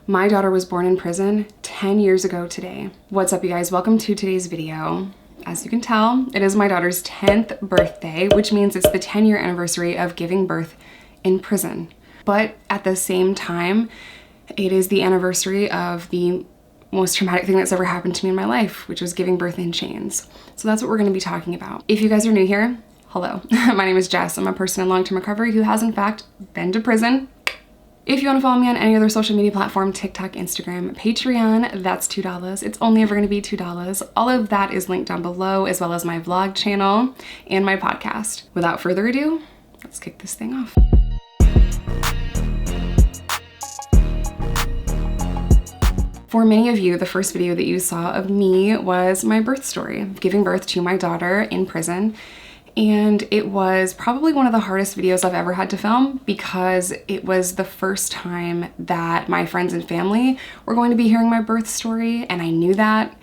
My daughter was born in prison 10 years ago today. What's up, you guys? Welcome to today's video. As you can tell, it is my daughter's 10th birthday, which means it's the 10-year anniversary of giving birth in prison. But at the same time, it is the anniversary of the most traumatic thing that's ever happened to me in my life, which was giving birth in chains. So that's what we're going to be talking about. If you guys are new here, hello. My name is Jess. I'm a person in long-term recovery who has in fact been to prison. If you want to follow me on any other social media platform, TikTok, Instagram, Patreon, that's $2. It's only ever going to be $2. All of that is linked down below, as well as my vlog channel and my podcast. Without further ado, let's kick this thing off. For many of you, the first video that you saw of me was my birth story, giving birth to my daughter in prison. And it was probably one of the hardest videos I've ever had to film because it was the first time that my friends and family were going to be hearing my birth story, and I knew that.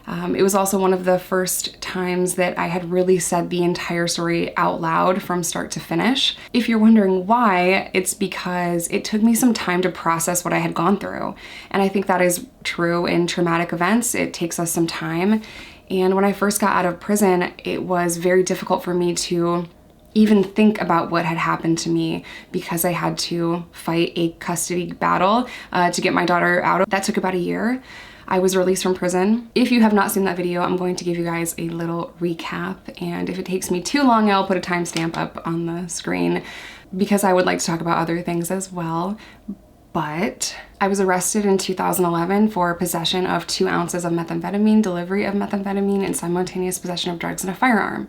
It was also one of the first times that I had really said the entire story out loud from start to finish. If you're wondering why, it's because it took me some time to process what I had gone through. And I think that is true in traumatic events. It takes us some time. And when I first got out of prison, it was very difficult for me to even think about what had happened to me because I had to fight a custody battle to get my daughter out. That took about a year. I was released from prison. If you have not seen that video, I'm going to give you guys a little recap. And if it takes me too long, I'll put a timestamp up on the screen because I would like to talk about other things as well. But I was arrested in 2011 for possession of 2 ounces of methamphetamine, delivery of methamphetamine, and simultaneous possession of drugs and a firearm.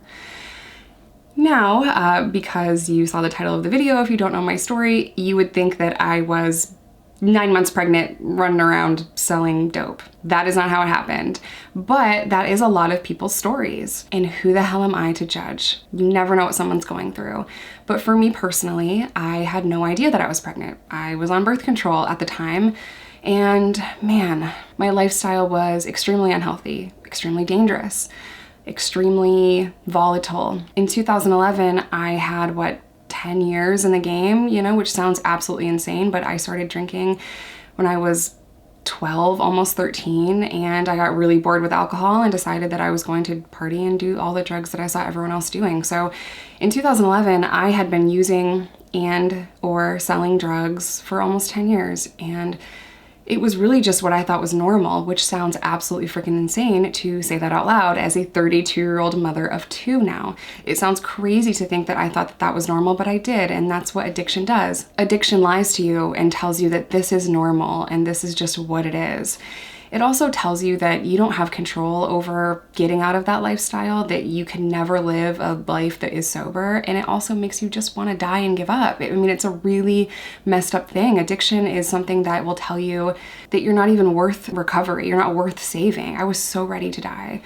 Now, because you saw the title of the video, if you don't know my story, you would think that I was 9 months pregnant running around selling dope. That is not how it happened. But that is a lot of people's stories. And who the hell am I to judge? You never know what someone's going through. But for me personally, I had no idea that I was pregnant. I was on birth control at the time. And man, my lifestyle was extremely unhealthy, extremely dangerous, extremely volatile. In 2011, I had 10 years in the game, which sounds absolutely insane, but I started drinking when I was 12, almost 13, and I got really bored with alcohol and decided that I was going to party and do all the drugs that I saw everyone else doing. So in 2011, I had been using and or selling drugs for almost 10 years, and it was really just what I thought was normal, which sounds absolutely freaking insane to say that out loud as a 32-year-old mother of 2 now. It sounds crazy to think that I thought that that was normal, but I did, and that's what addiction does. Addiction lies to you and tells you that this is normal and this is just what it is. It also tells you that you don't have control over getting out of that lifestyle, that you can never live a life that is sober, and it also makes you just want to die and give up. I mean, it's a really messed up thing. Addiction is something that will tell you that you're not even worth recovery, you're not worth saving. I was so ready to die.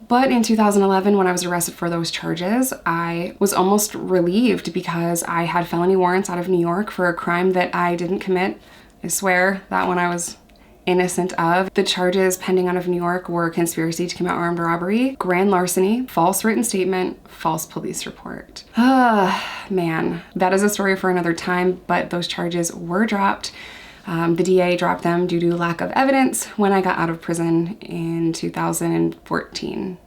But in 2011, when I was arrested for those charges, I was almost relieved because I had felony warrants out of New York for a crime that I didn't commit. I swear that one I was innocent of. The charges pending out of New York were conspiracy to commit armed robbery, grand larceny, false written statement, false police report. Man, that is a story for another time, but those charges were dropped. The DA dropped them due to lack of evidence when I got out of prison in 2013.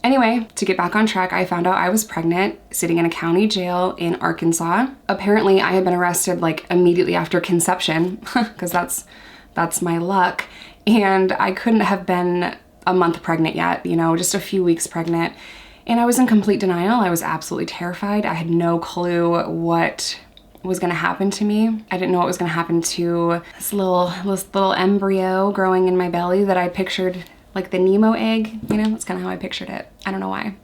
Anyway, to get back on track, I found out I was pregnant sitting in a county jail in Arkansas. Apparently, I had been arrested immediately after conception, because that's my luck. And I couldn't have been a month pregnant yet, just a few weeks pregnant. And I was in complete denial. I was absolutely terrified. I had no clue what was gonna happen to me. I didn't know what was gonna happen to this little embryo growing in my belly that I pictured like the Nemo egg, that's kind of how I pictured it. I don't know why.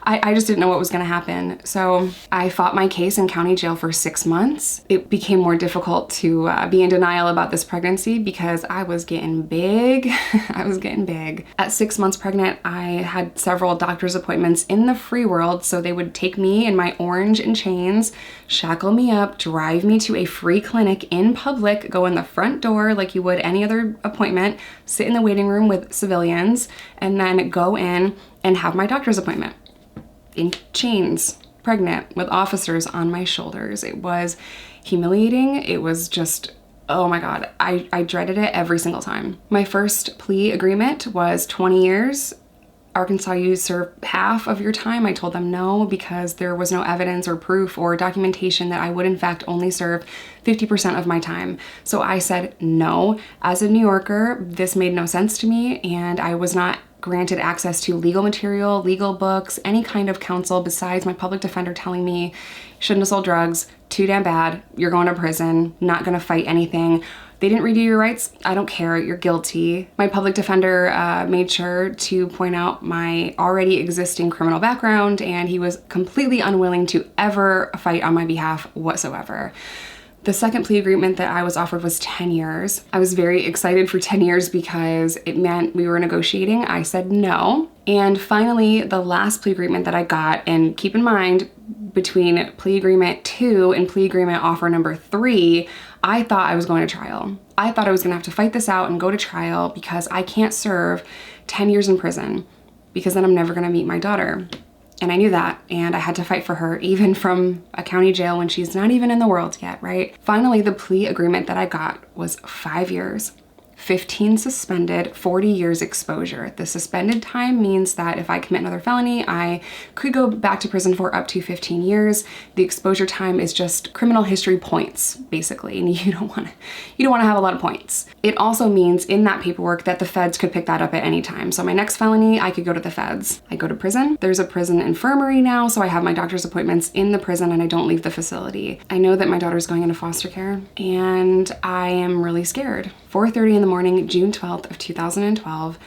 I just didn't know what was gonna happen. So I fought my case in county jail for 6 months. It became more difficult to be in denial about this pregnancy because I was getting big. I was getting big. At 6 months pregnant, I had several doctor's appointments in the free world. So they would take me in my orange and chains, shackle me up, drive me to a free clinic in public, go in the front door like you would any other appointment, sit in the waiting room with civilians, and then go in and have my doctor's appointment in chains, pregnant, with officers on my shoulders. It was humiliating. It was just Oh my God, I dreaded it every single time. My first plea agreement was 20 years. Arkansas, you serve half of your time. I told them no because there was no evidence or proof or documentation that I would in fact only serve 50% of my time. So I said no. As a New Yorker, this made no sense to me, and I was not granted access to legal material, legal books, any kind of counsel besides my public defender telling me, shouldn't have sold drugs, too damn bad, you're going to prison, not gonna fight anything. They didn't read you your rights. I don't care. You're guilty. My public defender made sure to point out my already existing criminal background, and he was completely unwilling to ever fight on my behalf whatsoever. The second plea agreement that I was offered was 10 years. I was very excited for 10 years because it meant we were negotiating. I said no. And finally, the last plea agreement that I got, and keep in mind, between plea agreement 2 and plea agreement offer number 3, I thought I was going to trial. I thought I was gonna have to fight this out and go to trial because I can't serve 10 years in prison because then I'm never gonna meet my daughter. And I knew that, and I had to fight for her, even from a county jail when she's not even in the world yet, right? Finally, the plea agreement that I got was 5 years. 15 suspended, 40 years exposure. The suspended time means that if I commit another felony, I could go back to prison for up to 15 years. The exposure time is just criminal history points, basically, and you don't want to have a lot of points. It also means in that paperwork that the feds could pick that up at any time. So my next felony, I could go to the feds. I go to prison. There's a prison infirmary now, so I have my doctor's appointments in the prison and I don't leave the facility. I know that my daughter's going into foster care, and I am really scared. 4:30 in the morning, June 12th of 2012,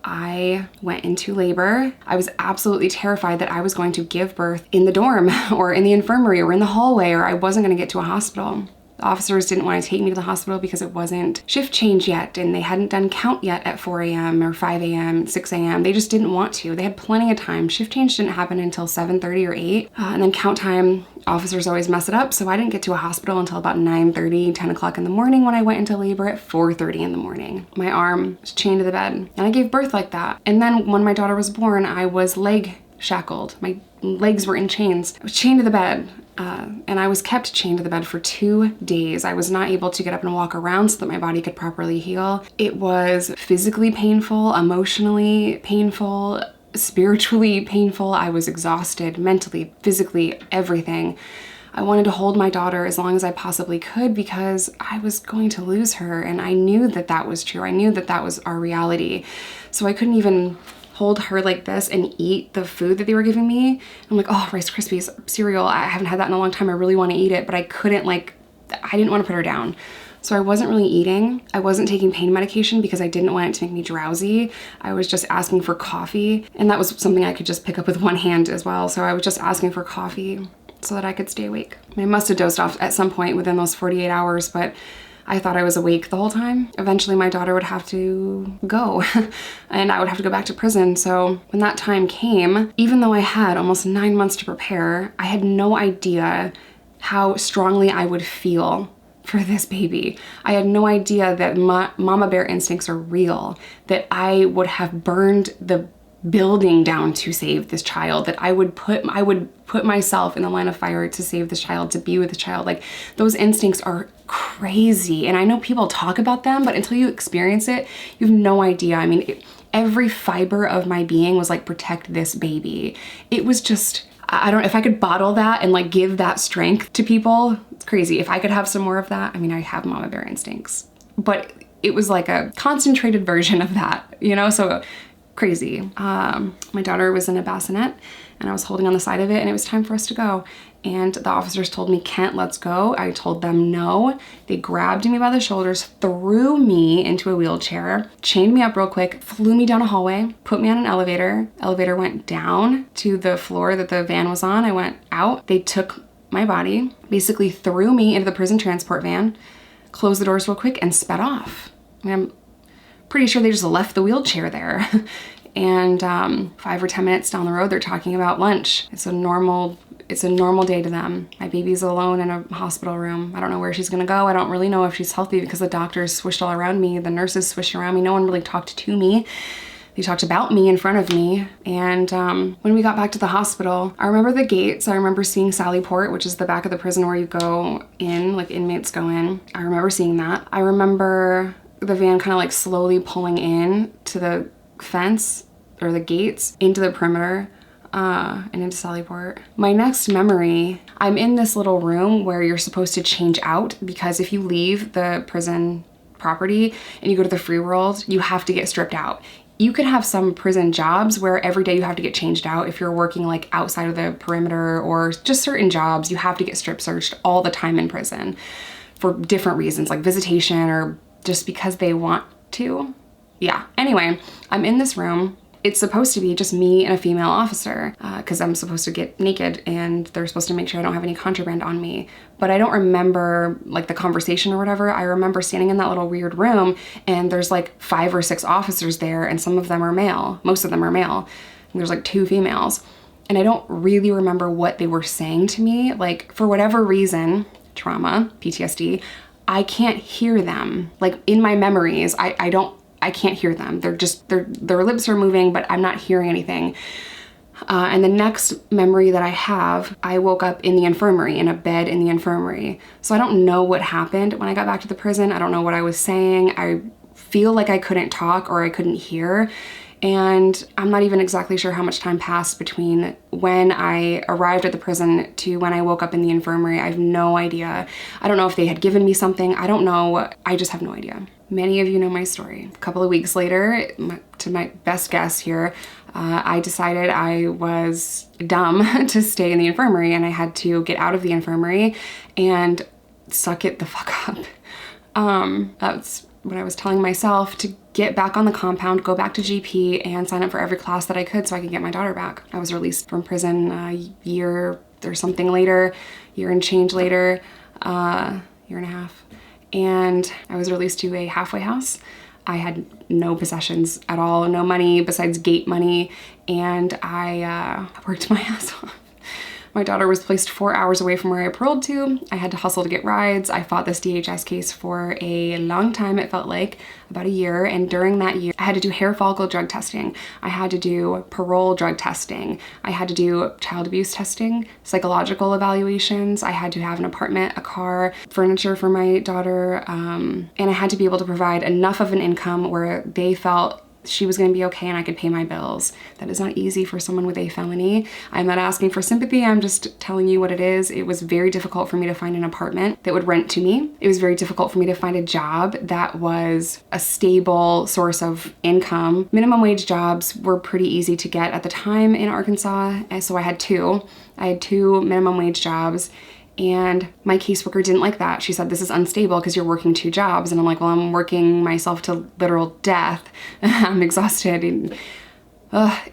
I went into labor. I was absolutely terrified that I was going to give birth in the dorm or in the infirmary or in the hallway, or I wasn't going to get to a hospital. The officers didn't want to take me to the hospital because it wasn't shift change yet, and they hadn't done count yet at 4 a.m. or 5 a.m., 6 a.m. They just didn't want to. They had plenty of time. Shift change didn't happen until 7:30 or 8. And then count time, officers always mess it up, so I didn't get to a hospital until about 9:30, 10 o'clock in the morning when I went into labor at 4:30 in the morning. My arm was chained to the bed, and I gave birth like that. And then when my daughter was born, I was leg shackled. My legs were in chains. I was chained to the bed. And I was kept chained to the bed for 2 days. I was not able to get up and walk around so that my body could properly heal. It was physically painful, emotionally painful, spiritually painful. I was exhausted, mentally, physically, everything. I wanted to hold my daughter as long as I possibly could because I was going to lose her, and I knew that that was true. I knew that that was our reality. So I couldn't even hold her like this and eat the food that they were giving me. I'm like, oh, Rice Krispies, cereal. I haven't had that in a long time. I really want to eat it, but I couldn't, I didn't want to put her down. So I wasn't really eating. I wasn't taking pain medication because I didn't want it to make me drowsy. I was just asking for coffee, and that was something I could just pick up with one hand as well. So I was just asking for coffee so that I could stay awake. I must have dozed off at some point within those 48 hours, but I thought I was awake the whole time. Eventually my daughter would have to go and I would have to go back to prison. So when that time came, even though I had almost 9 months to prepare, I had no idea how strongly I would feel for this baby. I had no idea that mama bear instincts are real, that I would have burned the building down to save this child, that I would put myself in the line of fire to save this child, to be with this child. Like, those instincts are crazy. And I know people talk about them, but until you experience it, you have no idea. I mean, every fiber of my being was like, protect this baby. It was just, I don't know if I could bottle that and like give that strength to people. It's crazy. If I could have some more of that, I mean, I have mama bear instincts, but it was like a concentrated version of that, you know? So crazy. My daughter was in a bassinet and I was holding on the side of it, and it was time for us to go. And the officers told me, Kent, let's go. I told them no. They grabbed me by the shoulders, threw me into a wheelchair, chained me up real quick, flew me down a hallway, put me on an elevator. Elevator went down to the floor that the van was on. I went out. They took my body, basically threw me into the prison transport van, closed the doors real quick, and sped off. I mean, I'm pretty sure they just left the wheelchair there. And 5 or 10 minutes down the road, they're talking about lunch. It's a normal day to them. My baby's alone in a hospital room. I don't know where she's gonna go. I don't really know if she's healthy because the doctors swished all around me. The nurses swished around me. No one really talked to me. He talked about me in front of me. And when we got back to the hospital, I remember the gates. I remember seeing Sallyport, which is the back of the prison where you go in, like inmates go in. I remember seeing that. I remember the van kind of like slowly pulling in to the fence or the gates into the perimeter and into Sallyport. My next memory, I'm in this little room where you're supposed to change out because if you leave the prison property and you go to the free world, you have to get stripped out. You could have some prison jobs where every day you have to get changed out. If you're working like outside of the perimeter or just certain jobs, you have to get strip searched all the time in prison for different reasons, like visitation or just because they want to. Yeah, anyway, I'm in this room. It's supposed to be just me and a female officer because I'm supposed to get naked and they're supposed to make sure I don't have any contraband on me. But I don't remember like the conversation or whatever. I remember standing in that little weird room and there's like 5 or 6 officers there and some of them are male. Most of them are male. And there's like 2 females. And I don't really remember what they were saying to me. Like for whatever reason, trauma, PTSD, I can't hear them. Like in my memories, I can't hear them. They're just, their lips are moving, but I'm not hearing anything. And the next memory that I have, I woke up in the infirmary, in a bed in the infirmary. So I don't know what happened when I got back to the prison. I don't know what I was saying. I feel like I couldn't talk or I couldn't hear. And I'm not even exactly sure how much time passed between when I arrived at the prison to when I woke up in the infirmary. I have no idea. I don't know if they had given me something. I don't know. I just have no idea. Many of you know my story. A couple of weeks later, to my best guess here, I decided I was dumb to stay in the infirmary and I had to get out of the infirmary and suck it the fuck up. That's what I was telling myself, to get back on the compound, go back to GP and sign up for every class that I could so I could get my daughter back. I was released from prison a year or something later, year and change later, year and a half. And I was released to a halfway house. I had no possessions at all, no money besides gate money, and I worked my ass off. My daughter was placed 4 hours away from where I paroled to. I had to hustle to get rides. I fought this DHS case for a long time, it felt like, about a year. And during that year, I had to do hair follicle drug testing. I had to do parole drug testing. I had to do child abuse testing, psychological evaluations. I had to have an apartment, a car, furniture for my daughter. And I had to be able to provide enough of an income where they felt she was going to be okay and I could pay my bills. That is not easy for someone with a felony. I'm not asking for sympathy. I'm just telling you what it is. It was very difficult for me to find an apartment that would rent to me. It was very difficult for me to find a job that was a stable source of income. Minimum wage jobs were pretty easy to get at the time in Arkansas. And so I had 2. I had 2 minimum wage jobs. And my caseworker didn't like that. She said, this is unstable because you're working 2 jobs. And I'm like, well, I'm working myself to literal death. I'm exhausted. And,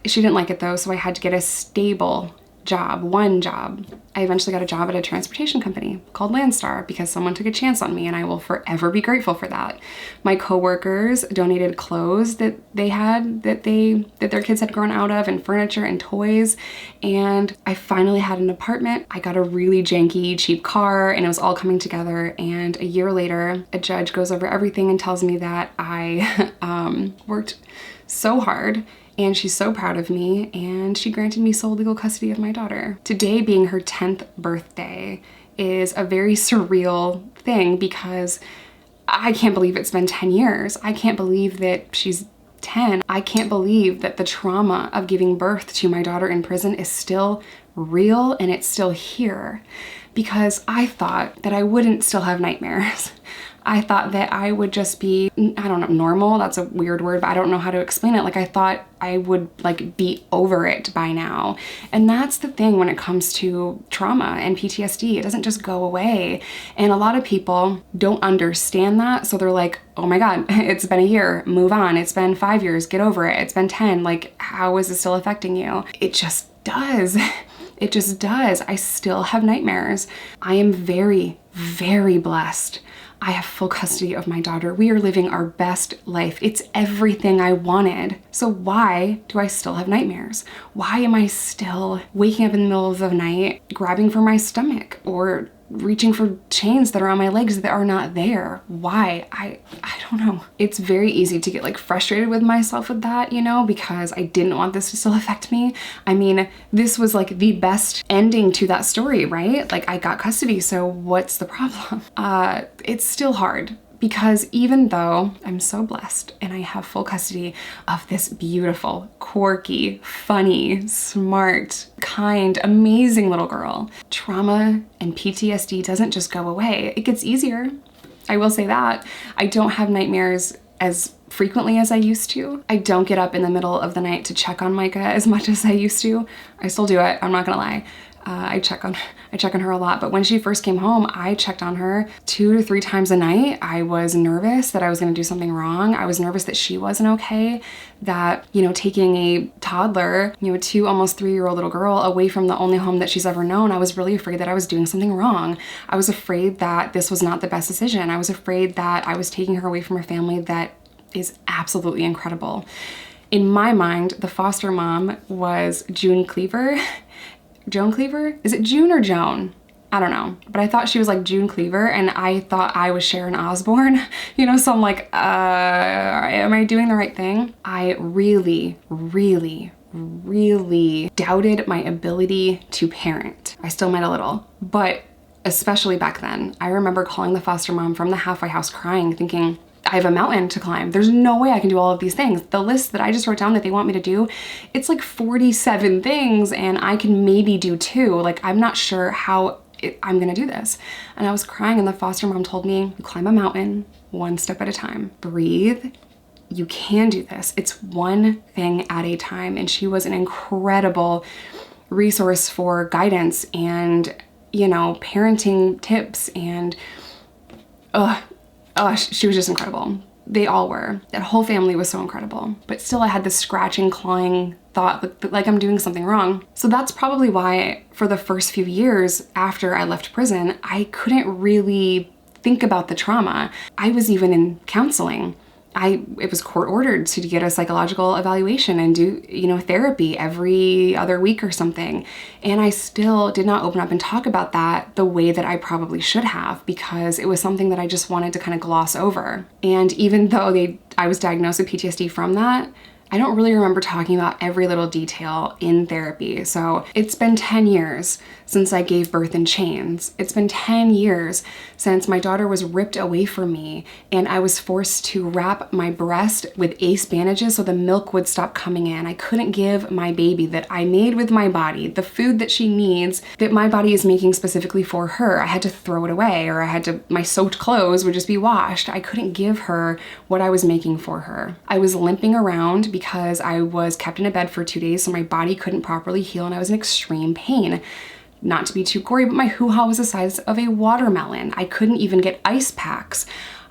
she didn't like it though. So I had to get a stable job, 1 job. I eventually got a job at a transportation company called Landstar because someone took a chance on me and I will forever be grateful for that. My coworkers donated clothes that they had, that their kids had grown out of, and furniture and toys. And I finally had an apartment. I got a really janky, cheap car and it was all coming together. And a year later, a judge goes over everything and tells me that I worked so hard. And she's so proud of me, and she granted me sole legal custody of my daughter. Today being her 10th birthday is a very surreal thing because I can't believe it's been 10 years. I can't believe that she's 10. I can't believe that the trauma of giving birth to my daughter in prison is still real and it's still here, because I thought that I wouldn't still have nightmares. I thought that I would just be, I don't know, normal. That's a weird word, but I don't know how to explain it. Like I thought I would like be over it by now. And that's the thing when it comes to trauma and PTSD. It doesn't just go away. And a lot of people don't understand that. So they're like, oh my God, it's been a year, move on. It's been 5 years, get over it. It's been 10, like how is it still affecting you? It just does. It just does. I still have nightmares. I am very, very blessed. I have full custody of my daughter. We are living our best life. It's everything I wanted. So why do I still have nightmares? Why am I still waking up in the middle of the night, grabbing for my stomach or reaching for chains that are on my legs that are not there. Why? I don't know. It's very easy to get like frustrated with myself with that, you know, because I didn't want this to still affect me. I mean, this was like the best ending to that story, right? Like I got custody, so what's the problem? It's still hard. Because even though I'm so blessed and I have full custody of this beautiful, quirky, funny, smart, kind, amazing little girl, trauma and PTSD doesn't just go away. It gets easier. I will say that. I don't have nightmares as frequently as I used to. I don't get up in the middle of the night to check on Micah as much as I used to. I still do it, I'm not gonna lie. I check on her a lot, but when she first came home, I checked on her 2 to 3 times a night. I was nervous that I was gonna do something wrong. I was nervous that she wasn't okay, that, you know, taking a toddler, you know, 2 almost 3-year-old little girl away from the only home that she's ever known, I was really afraid that I was doing something wrong. I was afraid that this was not the best decision. I was afraid that I was taking her away from her family that is absolutely incredible. In my mind, the foster mom was Joan Cleaver. Is it June or Joan? I don't know, but I thought she was like June Cleaver and I thought I was Sharon Osbourne, you know, so I'm like, am I doing the right thing? I really, really, really doubted my ability to parent. I still might a little, but especially back then, I remember calling the foster mom from the halfway house crying, thinking, I have a mountain to climb. There's no way I can do all of these things. The list that I just wrote down that they want me to do, it's like 47 things and I can maybe do 2. Like, I'm not sure how I'm gonna do this. And I was crying and the foster mom told me, climb a mountain 1 step at a time. Breathe. You can do this. It's one thing at a time. And she was an incredible resource for guidance and, you know, parenting tips and, she was just incredible. They all were. That whole family was so incredible. But still I had this scratching, clawing thought like I'm doing something wrong. So that's probably why for the first few years after I left prison, I couldn't really think about the trauma. I was even in counseling. It was court ordered to get a psychological evaluation and do, you know, therapy every other week or something. And I still did not open up and talk about that the way that I probably should have, because it was something that I just wanted to kind of gloss over. And even though I was diagnosed with PTSD from that, I don't really remember talking about every little detail in therapy. So it's been 10 years since I gave birth in chains. It's been 10 years since my daughter was ripped away from me and I was forced to wrap my breast with ACE bandages so the milk would stop coming in. I couldn't give my baby that I made with my body the food that she needs, that my body is making specifically for her. I had to throw it away, or my soaked clothes would just be washed. I couldn't give her what I was making for her. I was limping around because I was kept in a bed for 2 days, so my body couldn't properly heal and I was in extreme pain. Not to be too gory, but my hoo-ha was the size of a watermelon. I couldn't even get ice packs.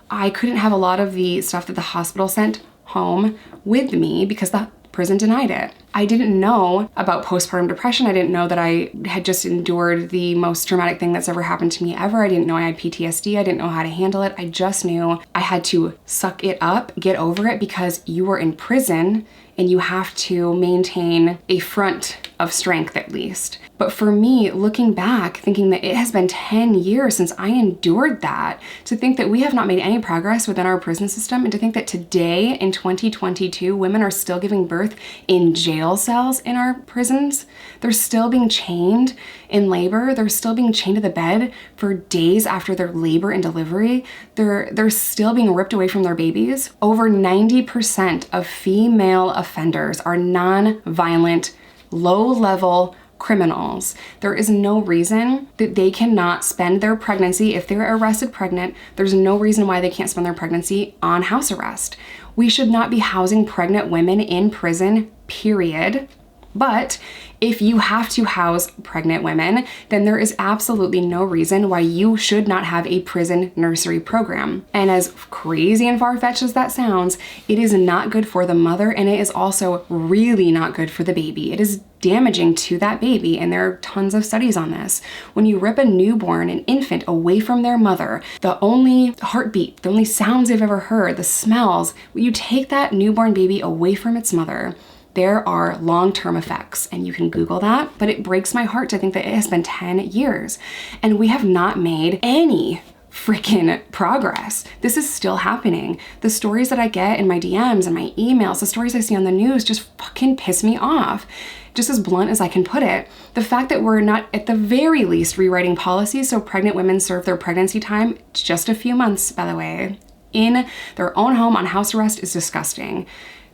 I couldn't have a lot of the stuff that the hospital sent home with me because the prison denied it. I didn't know about postpartum depression. I didn't know that I had just endured the most traumatic thing that's ever happened to me ever. I didn't know I had PTSD. I didn't know how to handle it. I just knew I had to suck it up, get over it, because you were in prison and you have to maintain a front of strength at least. But for me, looking back, thinking that it has been 10 years since I endured that, to think that we have not made any progress within our prison system, and to think that today in 2022, women are still giving birth in jail cells in our prisons. They're still being chained in labor. They're still being chained to the bed for days after their labor and delivery. They're still being ripped away from their babies. Over 90% of female offenders are non-violent, low-level criminals. There is no reason that they cannot spend their pregnancy, if they're arrested pregnant, there's no reason why they can't spend their pregnancy on house arrest. We should not be housing pregnant women in prison, period. But if you have to house pregnant women, then there is absolutely no reason why you should not have a prison nursery program. And as crazy and far-fetched as that sounds, it is not good for the mother, and it is also really not good for the baby. It is damaging to that baby, and there are tons of studies on this. When you rip a newborn, an infant, away from their mother, the only heartbeat, the only sounds they've ever heard, the smells, when you take that newborn baby away from its mother, There are long-term effects, and you can Google that, but it breaks my heart to think that it has been 10 years and we have not made any freaking progress. This is still happening. The stories that I get in my DMs and my emails, the stories I see on the news just fucking piss me off. Just as blunt as I can put it. The fact that we're not at the very least rewriting policies so pregnant women serve their pregnancy time, just a few months by the way, in their own home on house arrest is disgusting.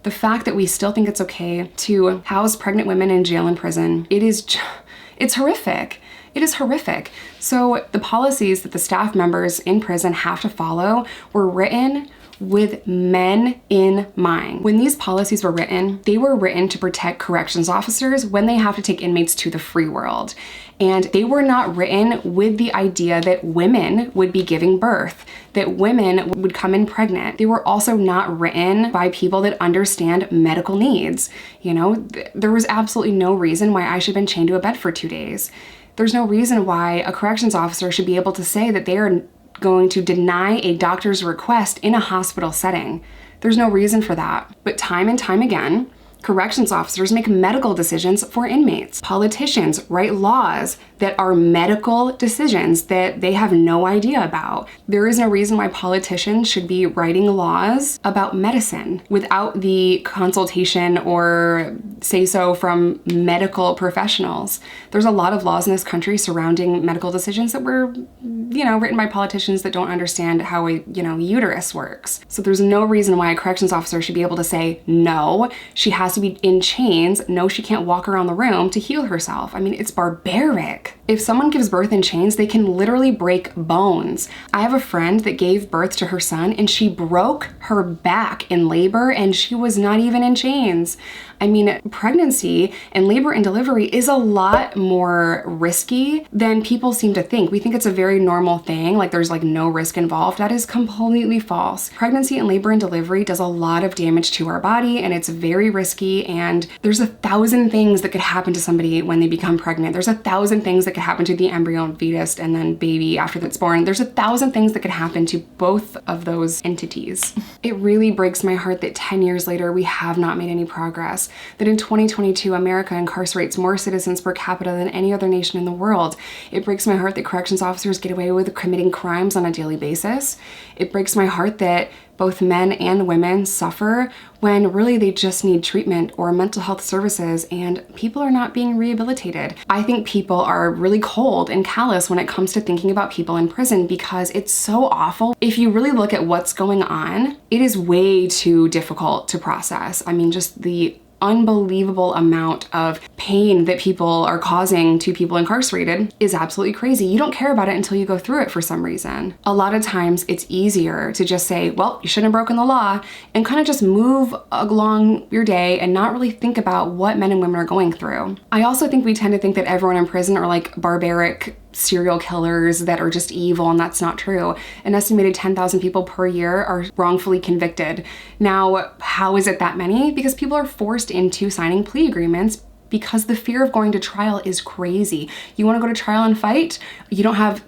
The fact that we still think it's okay to house pregnant women in jail and prison, it's horrific. It is horrific. So the policies that the staff members in prison have to follow were written with men in mind. When these policies were written, they were written to protect corrections officers when they have to take inmates to the free world. And they were not written with the idea that women would be giving birth, that women would come in pregnant. They were also not written by people that understand medical needs. You know, there was absolutely no reason why I should have been chained to a bed for 2 days. There's no reason why a corrections officer should be able to say that they are going to deny a doctor's request in a hospital setting. There's no reason for that. But time and time again, corrections officers make medical decisions for inmates. Politicians write laws that are medical decisions that they have no idea about. There is no reason why politicians should be writing laws about medicine without the consultation or say-so from medical professionals. There's a lot of laws in this country surrounding medical decisions that were, written by politicians that don't understand how a, uterus works. So there's no reason why a corrections officer should be able to say, no, she has to be in chains. No, she can't walk around the room to heal herself. I mean, it's barbaric. If someone gives birth in chains, they can literally break bones. I have a friend that gave birth to her son and she broke her back in labor and she was not even in chains. I mean, pregnancy and labor and delivery is a lot more risky than people seem to think. We think it's a very normal thing, like there's like no risk involved. That is completely false. Pregnancy and labor and delivery does a lot of damage to our body and it's very risky, and there's 1,000 things that could happen to somebody when they become pregnant. There's 1,000 things that could happen to the embryo and fetus and then baby after that's born. There's 1,000 things that could happen to both of those entities. It really breaks my heart that 10 years later we have not made any progress. That in 2022, America incarcerates more citizens per capita than any other nation in the world. It breaks my heart that corrections officers get away with committing crimes on a daily basis. It breaks my heart that both men and women suffer when really they just need treatment or mental health services and people are not being rehabilitated. I think people are really cold and callous when it comes to thinking about people in prison because it's so awful. If you really look at what's going on, it is way too difficult to process. I mean, just the unbelievable amount of pain that people are causing to people incarcerated is absolutely crazy. You don't care about it until you go through it for some reason. A lot of times it's easier to just say, well, you shouldn't have broken the law and kind of just move along your day and not really think about what men and women are going through. I also think we tend to think that everyone in prison are like barbaric serial killers that are just evil, and that's not true. An estimated 10,000 people per year are wrongfully convicted. Now, how is it that many? Because people are forced into signing plea agreements because the fear of going to trial is crazy. You want to go to trial and fight? You don't have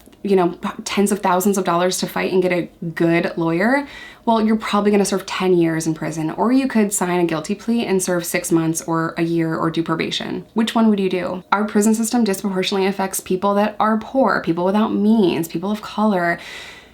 tens of thousands of dollars to fight and get a good lawyer, well, you're probably gonna serve 10 years in prison, or you could sign a guilty plea and serve 6 months or a year or do probation. Which one would you do? Our prison system disproportionately affects people that are poor, people without means, people of color,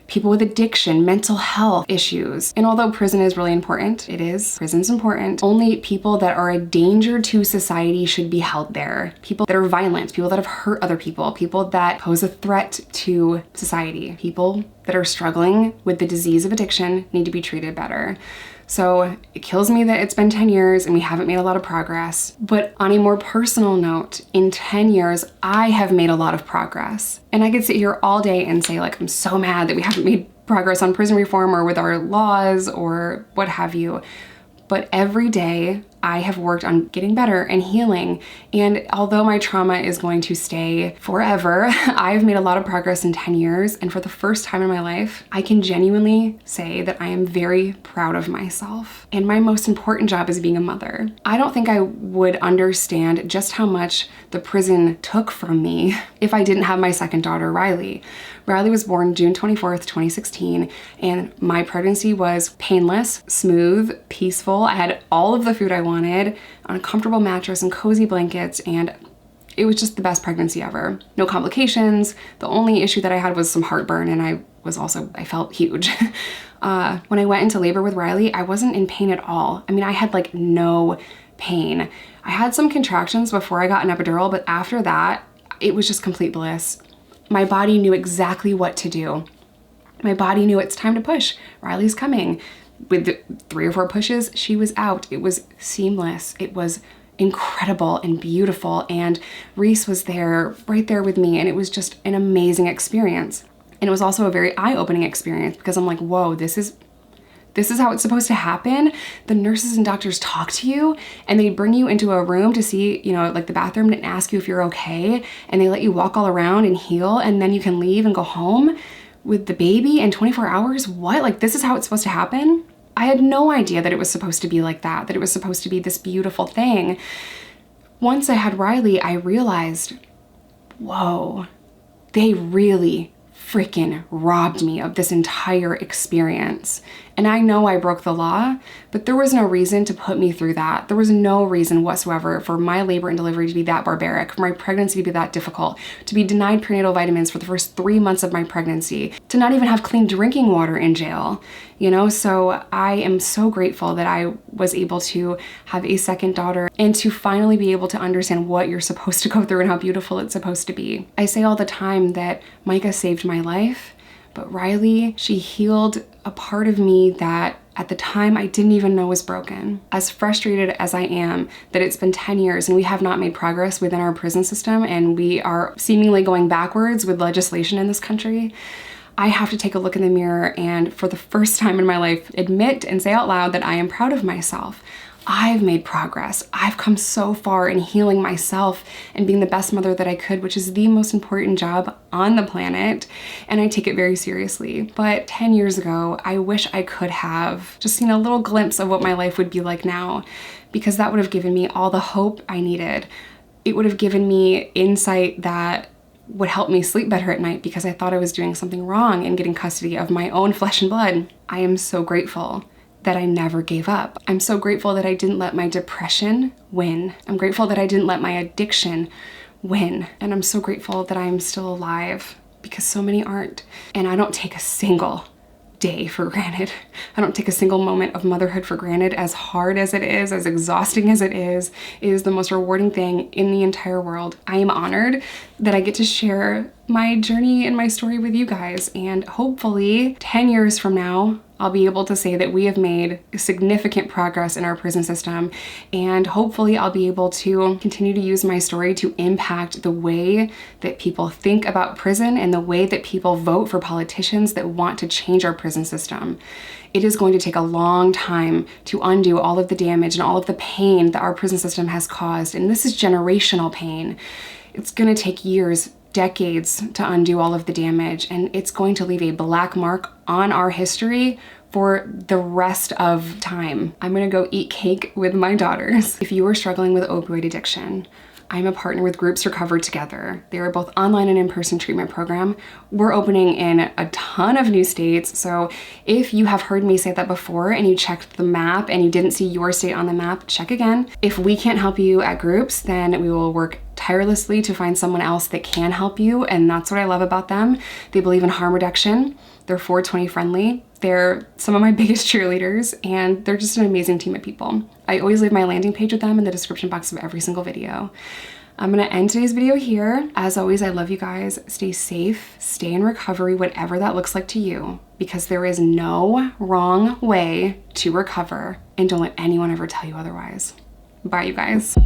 people with addiction, mental health issues. And although prison is really important, it is, prison's important, only people that are a danger to society should be held there. People that are violent, people that have hurt other people, people that pose a threat to society, people that are struggling with the disease of addiction need to be treated better. So it kills me that it's been 10 years and we haven't made a lot of progress. But on a more personal note, in 10 years, I have made a lot of progress. And I could sit here all day and say, like, I'm so mad that we haven't made progress on prison reform or with our laws or what have you. But every day I have worked on getting better and healing. And although my trauma is going to stay forever, I've made a lot of progress in 10 years. And for the first time in my life, I can genuinely say that I am very proud of myself. And my most important job is being a mother. I don't think I would understand just how much the prison took from me if I didn't have my second daughter, Riley. Riley was born June 24th, 2016, and my pregnancy was painless, smooth, peaceful. I had all of the food I wanted on a comfortable mattress and cozy blankets, and it was just the best pregnancy ever. No complications. The only issue that I had was some heartburn, and I felt huge. When I went into labor with Riley, I wasn't in pain at all. I mean, I had like no pain. I had some contractions before I got an epidural, but after that, it was just complete bliss. My body knew exactly what to do. My body knew it's time to push. Riley's coming. With the 3 or 4 pushes, she was out. It was seamless. It was incredible and beautiful. And Reese was there, right there with me. And it was just an amazing experience. And it was also a very eye-opening experience because I'm like, whoa, this is how it's supposed to happen. The nurses and doctors talk to you and they bring you into a room to see, you know, like the bathroom and ask you if you're okay. And they let you walk all around and heal, and then you can leave and go home with the baby in 24 hours. What? Like, this is how it's supposed to happen? I had no idea that it was supposed to be like that it was supposed to be this beautiful thing. Once I had Riley, I realized, whoa, they really freaking robbed me of this entire experience. And I know I broke the law, but there was no reason to put me through that. There was no reason whatsoever for my labor and delivery to be that barbaric, for my pregnancy to be that difficult, to be denied prenatal vitamins for the first 3 months of my pregnancy, to not even have clean drinking water in jail, you know? So I am so grateful that I was able to have a second daughter and to finally be able to understand what you're supposed to go through and how beautiful it's supposed to be. I say all the time that Micah saved my life, but Riley, she healed a part of me that at the time I didn't even know was broken. As frustrated as I am that it's been 10 years and we have not made progress within our prison system and we are seemingly going backwards with legislation in this country, I have to take a look in the mirror and for the first time in my life, admit and say out loud that I am proud of myself. I've made progress. I've come so far in healing myself and being the best mother that I could, which is the most important job on the planet, and I take it very seriously. But 10 years ago, I wish I could have just seen a little glimpse of what my life would be like now, because that would have given me all the hope I needed. It would have given me insight that would help me sleep better at night because I thought I was doing something wrong in getting custody of my own flesh and blood. I am so grateful that I never gave up. I'm so grateful that I didn't let my depression win. I'm grateful that I didn't let my addiction win. And I'm so grateful that I'm still alive because so many aren't. And I don't take a single day for granted. I don't take a single moment of motherhood for granted. As hard as it is, as exhausting as it is the most rewarding thing in the entire world. I am honored that I get to share my journey and my story with you guys. And hopefully 10 years from now, I'll be able to say that we have made significant progress in our prison system, and hopefully I'll be able to continue to use my story to impact the way that people think about prison and the way that people vote for politicians that want to change our prison system. It is going to take a long time to undo all of the damage and all of the pain that our prison system has caused, and this is generational pain. It's gonna take years, decades to undo all of the damage, and it's going to leave a black mark on our history for the rest of time. I'm gonna go eat cake with my daughters. If you are struggling with opioid addiction, I'm a partner with Groups Recover Together. They are both online and in-person treatment program. We're opening in a ton of new states, so if you have heard me say that before and you checked the map and you didn't see your state on the map, check again. If we can't help you at Groups, then we will work tirelessly to find someone else that can help you, and that's what I love about them. They believe in harm reduction. They're 420 friendly. They're some of my biggest cheerleaders, and they're just an amazing team of people. I always leave my landing page with them in the description box of every single video. I'm gonna end today's video here. As always, I love you guys. Stay safe, stay in recovery, whatever that looks like to you, because there is no wrong way to recover, and don't let anyone ever tell you otherwise. Bye, you guys.